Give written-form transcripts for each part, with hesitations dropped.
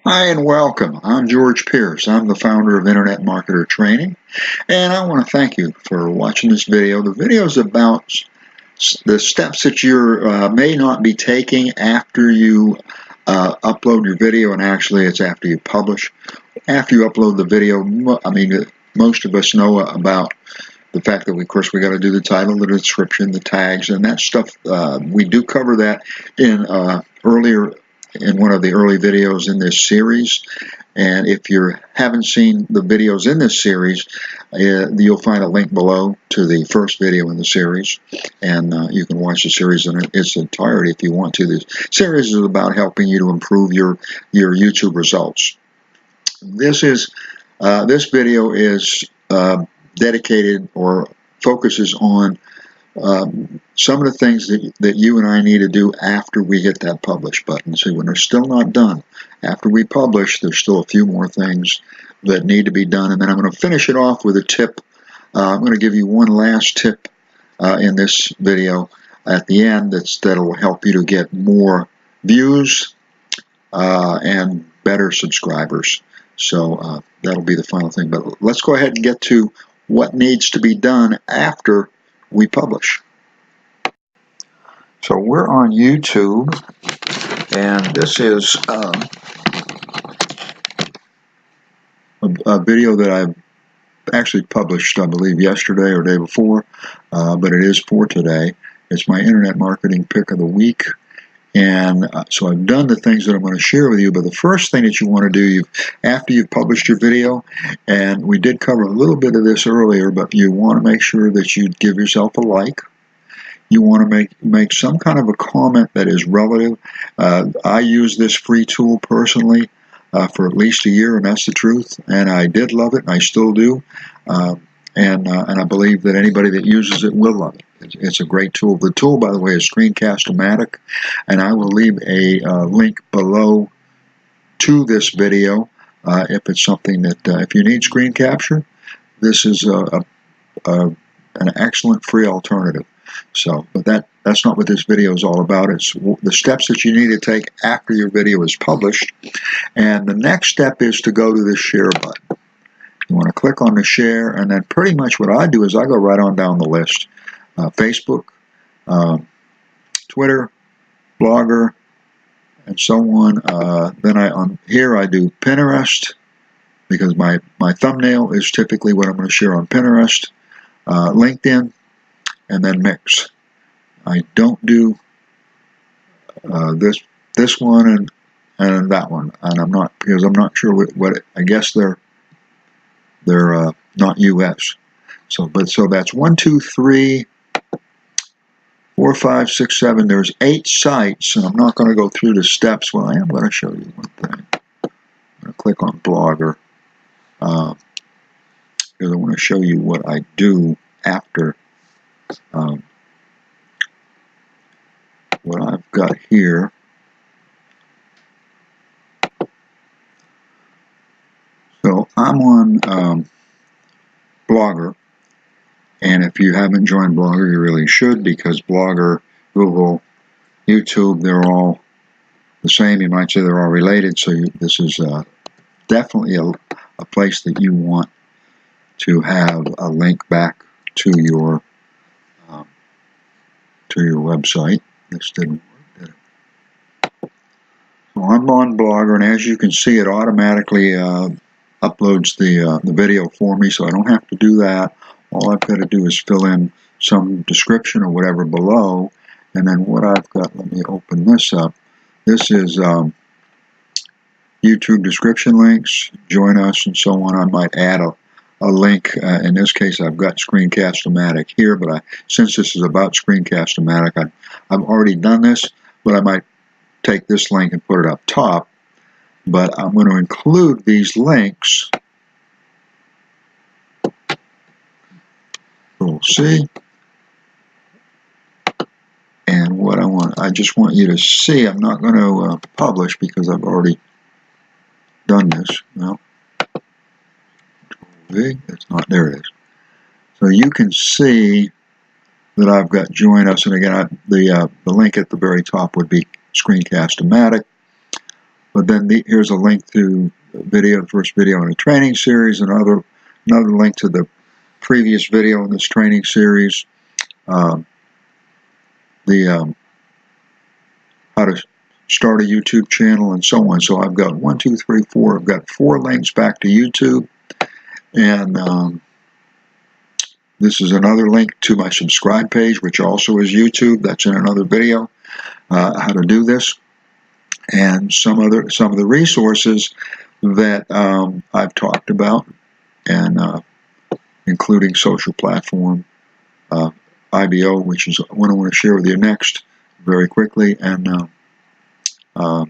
Hi and welcome. I'm George Pierce. I'm the founder of Internet Marketer Training, and I want to thank you for watching this video. The video is about the steps that you may not be taking after you upload your video, and actually it's after you publish. After you upload the video, most of us know about the fact that, of course, we got to do the title, the description, the tags, and that stuff. We do cover that in one of the early videos in this series. And if you haven't seen the videos in this series, you'll find a link below to the first video in the series, and you can watch the series in its entirety if you want to. This series is about helping you to improve your YouTube results. This video is dedicated or focuses on some of the things that you and I need to do after we hit that publish button. See, when they're still not done, after we publish, there's still a few more things that need to be done. And then I'm going to finish it off with a tip. I'm going to give you one last tip in this video at the end that'll help you to get more views and better subscribers. So that'll be the final thing. But let's go ahead and get to what needs to be done after we publish. So we're on YouTube, and this is a video that I've actually published, I believe, yesterday or day before, but it is for today. It's my internet marketing pick of the week. And so I've done the things that I'm going to share with you, but the first thing that you want to do after you've published your video, and we did cover a little bit of this earlier, but you want to make sure that you give yourself a like. You want to make some kind of a comment that is relative. I use this free tool personally for at least a year, and that's the truth. And I did love it, and I still do. And I believe that anybody that uses it will love it. It's a great tool. The tool, by the way, is Screencast-O-Matic, and I will leave a link below to this video if it's something that, if you need screen capture, this is an excellent free alternative. So, but that's not what this video is all about. It's the steps that you need to take after your video is published. And the next step is to go to the share button. You want to click on the share, and then pretty much what I do is I go right on down the list. Facebook, Twitter, Blogger, and so on. Then on here I do Pinterest, because my thumbnail is typically what I'm going to share on Pinterest, LinkedIn, and then Mix. I don't do this one and that one, and because I'm not sure what I guess they're not US. So that's 1, 2, 3, 4, 5, 6, 7. There's 8 sites, and I'm not going to go through the steps. Well, I am going to show you one thing. I'm going to click on Blogger because I want to show you what I do after what I've got here. So I'm on Blogger. And if you haven't joined Blogger, you really should, because Blogger, Google, YouTube, they're all the same. You might say they're all related. So this is definitely a place that you want to have a link back to your website. This didn't work, did it? So I'm on Blogger, and as you can see, it automatically uploads the video for me, so I don't have to do that. All I've got to do is fill in some description or whatever below, and then what I've got, let me open this up. This is YouTube description links, join us, and so on. I might add a link. In this case, I've got Screencast-O-Matic here, but since this is about Screencast-O-Matic, I've already done this, but I might take this link and put it up top. But I'm going to include these links. We'll see. And what I just want you to see, I'm not going to publish because I've already done this. No. It's not, there it is. So you can see that I've got join us, and again, the link at the very top would be Screencast-O-Matic. but then here's a link to the first video in a training series, another link to the previous video in this training series, how to start a YouTube channel, and so on. So I've got 1, 2, 3, 4. I've got 4 links back to YouTube, and this is another link to my subscribe page, which also is YouTube. That's in another video, how to do this, and some of the resources that I've talked about, and including social platform, IBO, which is what I want to share with you next very quickly, and our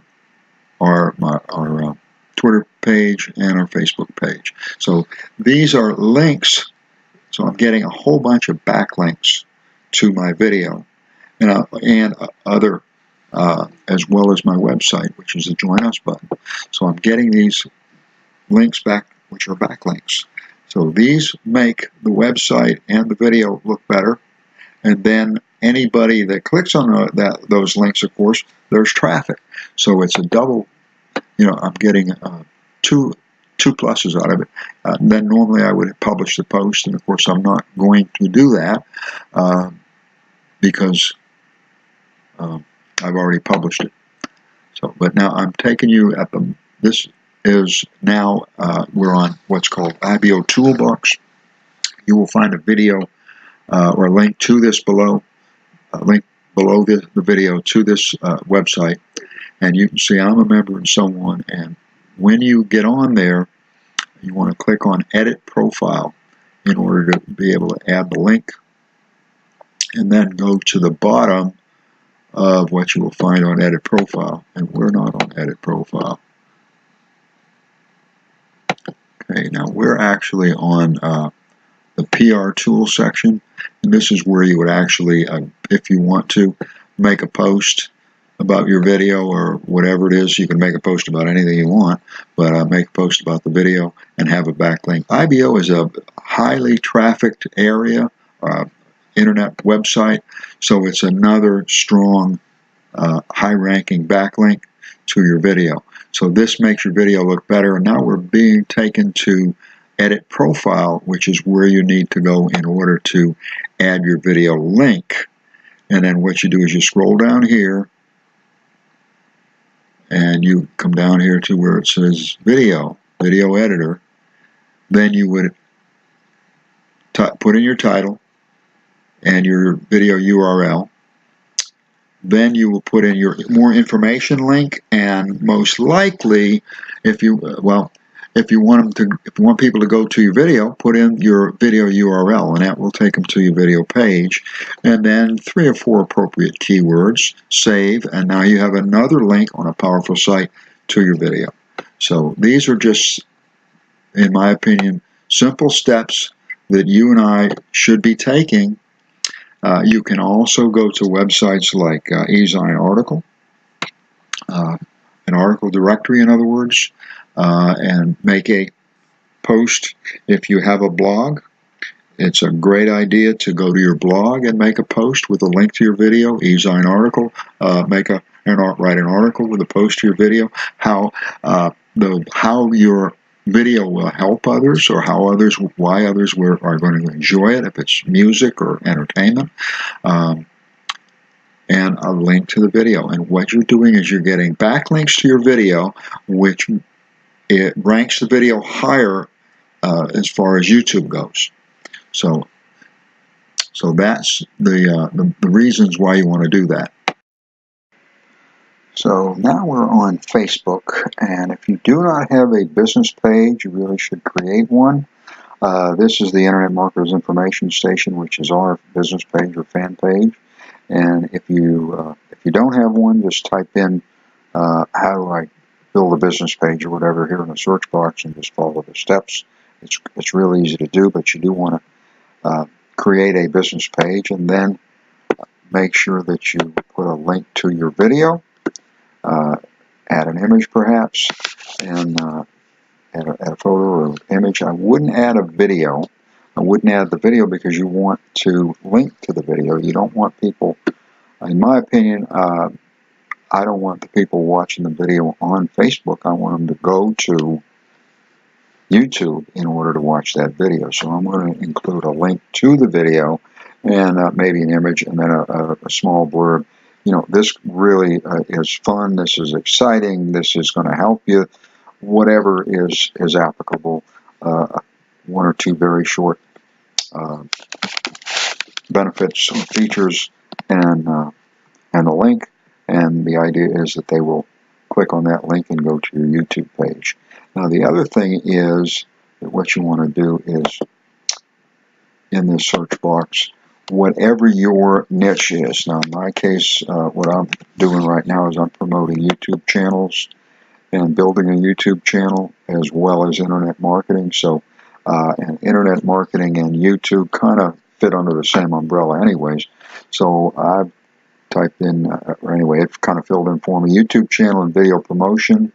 Twitter page and our Facebook page. So these are links. So I'm getting a whole bunch of backlinks to my video, and other, as well as my website, which is the Join Us button. So I'm getting these links back, which are backlinks. So these make the website and the video look better. And then anybody that clicks on those links, of course, there's traffic. So it's a double, I'm getting two pluses out of it. Then normally I would publish the post, and of course I'm not going to do that because I've already published it. So, but now I'm taking you at this is now, we're on what's called IBO Toolbox. You will find a video or a link to this below, the video to this website, and you can see I'm a member and so on. And when you get on there, you want to click on Edit Profile in order to be able to add the link, and then go to the bottom of what you will find on Edit Profile, and we're not on Edit Profile. Okay, now we're actually on the PR tool section, and this is where you would actually, if you want to make a post about your video or whatever it is, you can make a post about anything you want, but make a post about the video and have a backlink. IBO is a highly trafficked area, internet website, so it's another strong, high-ranking backlink to your video. So this makes your video look better, and now we're being taken to Edit Profile, which is where you need to go in order to add your video link. And then what you do is you scroll down here, and you come down here to where it says Video Editor. Then you would put in your title and your video URL. Then you will put in your more information link, and most likely, if you want people to go to your video, put in your video URL, and that will take them to your video page. And then 3 or 4 appropriate keywords, save, and now you have another link on a powerful site to your video. So these are just, in my opinion, simple steps that you and I should be taking. You can also go to websites like eZine Article, an article directory, in other words, and make a post. If you have a blog, it's a great idea to go to your blog and make a post with a link to your video. eZine Article, write an article with a post to your video. How your video will help others, or why others are going to enjoy it, if it's music or entertainment, and a link to the video. And what you're doing is you're getting backlinks to your video, which it ranks the video higher as far as YouTube goes. So that's the reasons why you want to do that. So now we're on Facebook, and if you do not have a business page, you really should create one. This is the Internet Marketers Information Station, which is our business page or fan page. And if you don't have one, just type in how do I build a business page or whatever here in the search box, and just follow the steps. It's really easy to do, but you do want to create a business page, and then make sure that you put a link to your video. Add an image perhaps, and add a photo or image. I wouldn't add a video. I wouldn't add the video because you want to link to the video. You don't want people, in my opinion, I don't want the people watching the video on Facebook. I want them to go to YouTube in order to watch that video. So I'm going to include a link to the video and maybe an image and then a small blurb. You know, this really is fun. This is exciting. This is going to help you. Whatever is applicable. One or two very short benefits or features and the link. And the idea is that they will click on that link and go to your YouTube page. Now, the other thing is that what you want to do is, in this search box, whatever your niche is. Now, in my case, what I'm doing right now is I'm promoting YouTube channels and building a YouTube channel as well as internet marketing. So, and internet marketing and YouTube kind of fit under the same umbrella anyways. So I've typed in, or anyway, it kind of filled in for me, YouTube channel and video promotion.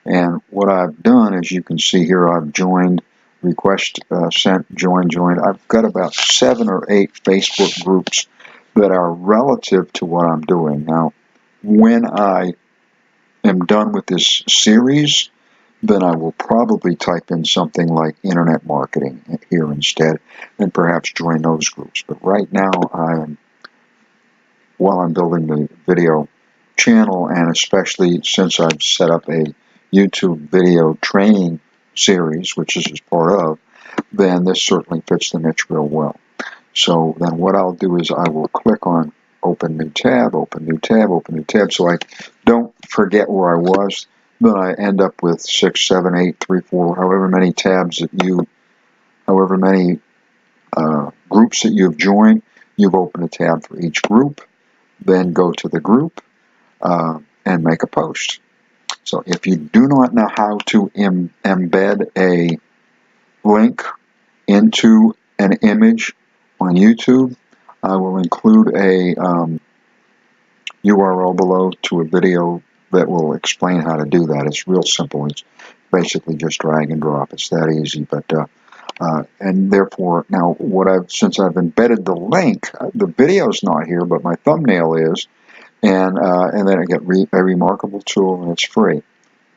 And what I've done, as you can see here, I've joined, request sent, joined. I've got about 7 or 8 Facebook groups that are relative to what I'm doing. Now, when I am done with this series, then I will probably type in something like internet marketing here instead, and perhaps join those groups. But right now, while I'm building the video channel, and especially since I've set up a YouTube video training series, which this is part of, then this certainly fits the niche real well. So then what I'll do is I will click on Open New Tab, Open New Tab, Open New Tab, so I don't forget where I was. Then I end up with 6, 7, 8, 3, 4, however many tabs that however many groups that you've joined. You've opened a tab for each group. Then go to the group and make a post. So if you do not know how to embed a link into an image on YouTube, I will include a URL below to a video that will explain how to do that. It's real simple. It's basically just drag and drop. It's that easy. But and therefore, now since I've embedded the link, the video's not here, but my thumbnail is, and then I get a remarkable tool, and it's free.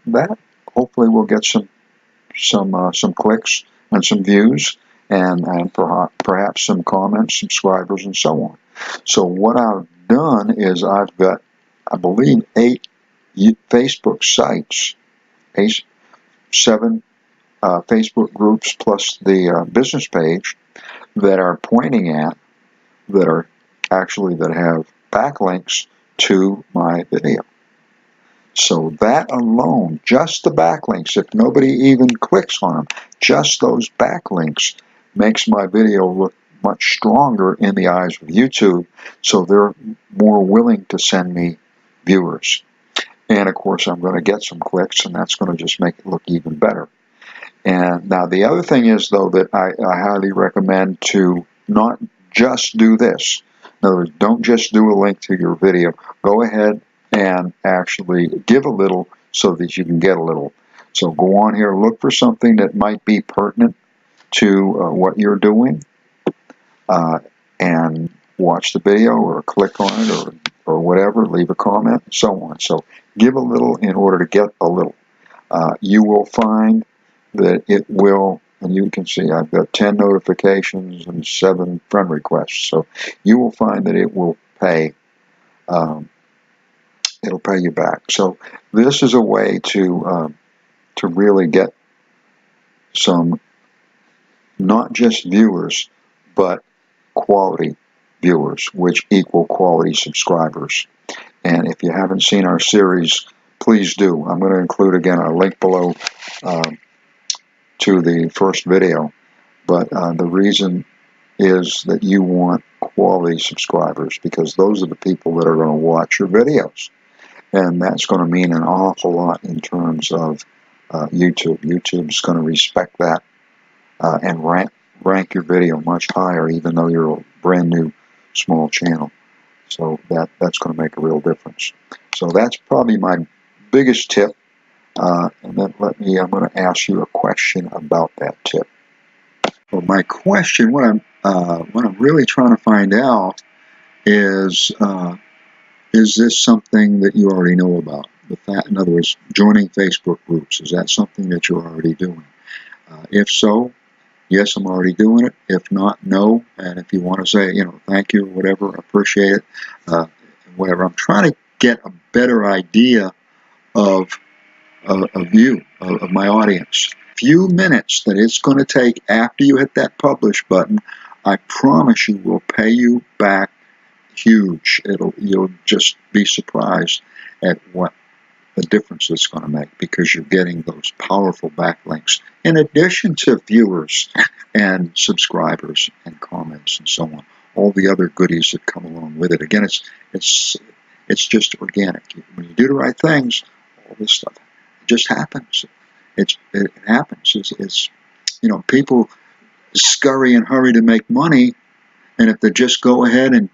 That hopefully will get some clicks and some views, and perhaps some comments, subscribers, and so on. So what I've done is I've got, I believe, 8 Facebook sites, 7 Facebook groups plus the business page that are pointing at, that have backlinks to my video. So that alone, just the backlinks, if nobody even clicks on them, just those backlinks makes my video look much stronger in the eyes of YouTube, so they're more willing to send me viewers. And of course, I'm going to get some clicks, and that's going to just make it look even better. And now the other thing is, though, that I highly recommend to not just do this. In other words, don't just do a link to your video. Go ahead and actually give a little so that you can get a little. So go on here, look for something that might be pertinent to what you're doing, and watch the video or click on it or whatever, leave a comment, and so on. So give a little in order to get a little. You will find that it will, and you can see I've got 10 notifications and 7 friend requests. So you will find that it will pay. It'll pay you back. So this is a way to really get some, not just viewers, but quality viewers, which equal quality subscribers. And if you haven't seen our series, please do. I'm going to include again a link below to the first video. But the reason is that you want quality subscribers, because those are the people that are going to watch your videos. And that's going to mean an awful lot in terms of YouTube. YouTube's going to respect that and rank your video much higher, even though you're a brand new small channel. So that's going to make a real difference. So that's probably my biggest tip. And then I'm going to ask you a question about that tip. Well, my question, what I'm really trying to find out is Is this something that you already know about? In other words, joining Facebook groups, is that something that you're already doing? If so, yes, I'm already doing it. If not, no. And if you want to say, thank you or whatever, appreciate it, whatever. I'm trying to get a better idea of you, of my audience. Few minutes that it's going to take after you hit that publish button, I promise you will pay you back huge. You'll just be surprised at what the difference it's going to make, because you're getting those powerful backlinks in addition to viewers and subscribers and comments and so on. All the other goodies that come along with it. Again, it's just organic. When you do the right things, all this stuff just happens. It happens. It's people scurry and hurry to make money, and if they just go ahead and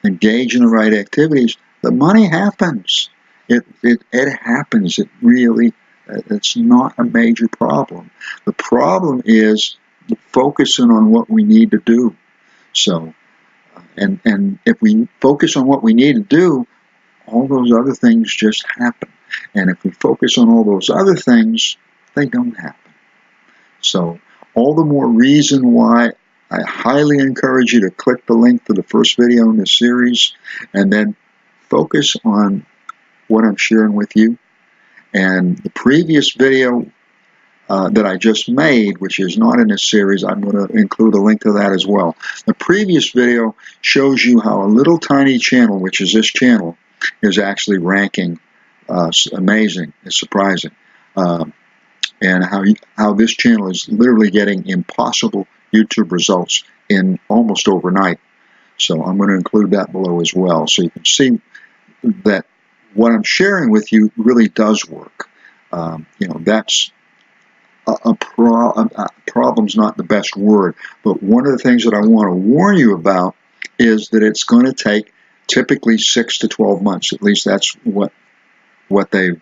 engage in the right activities, the money happens. It happens. It really, it's not a major problem. The problem is focusing on what we need to do. So, and if we focus on what we need to do, all those other things just happen. And if we focus on all those other things, they don't happen. So, all the more reason why I highly encourage you to click the link to the first video in this series and then focus on what I'm sharing with you. And the previous video that I just made, which is not in this series, I'm going to include a link to that as well. The previous video shows you how a little tiny channel, which is this channel, is actually ranking amazing. It's surprising. And how this channel is literally getting impossible YouTube results in almost overnight. So I'm going to include that below as well, so you can see that what I'm sharing with you really does work. That's problem's not the best word, but one of the things that I want to warn you about is that it's going to take typically 6 to 12 months. At least that's what they've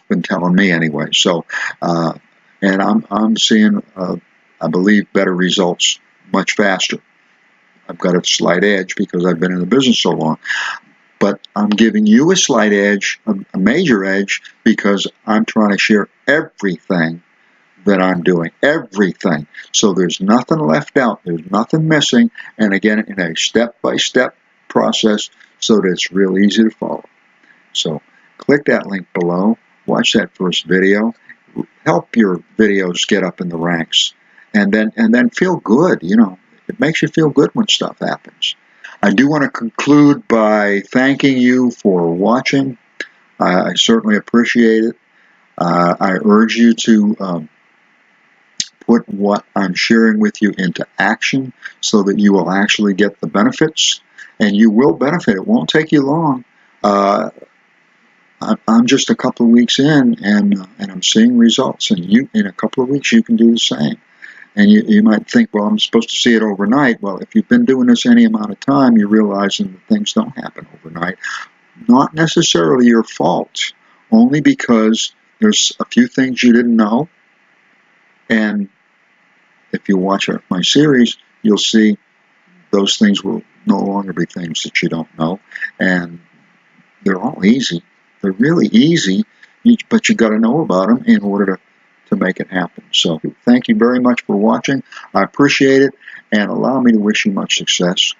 been telling me anyway. So, and I'm seeing, I believe, better results much faster. I've got a slight edge because I've been in the business so long. But I'm giving you a slight edge, a major edge, because I'm trying to share everything that I'm doing. Everything. So there's nothing left out. There's nothing missing. And again, in a step-by-step process so that it's real easy to follow. So click that link below. Watch that first video. Help your videos get up in the ranks. And then feel good. It makes you feel good when stuff happens. I do want to conclude by thanking you for watching. I certainly appreciate it. I urge you to put what I'm sharing with you into action so that you will actually get the benefits, and you will benefit. It won't take you long. I'm just a couple of weeks in, and I'm seeing results, and in a couple of weeks you can do the same. And you might think, well, I'm supposed to see it overnight. Well, if you've been doing this any amount of time, you're realizing that things don't happen overnight. Not necessarily your fault, only because there's a few things you didn't know. And if you watch my series, you'll see those things will no longer be things that you don't know. And they're all easy. They're really easy, but you got to know about them in order to make it happen. So thank you very much for watching. I appreciate it, and allow me to wish you much success.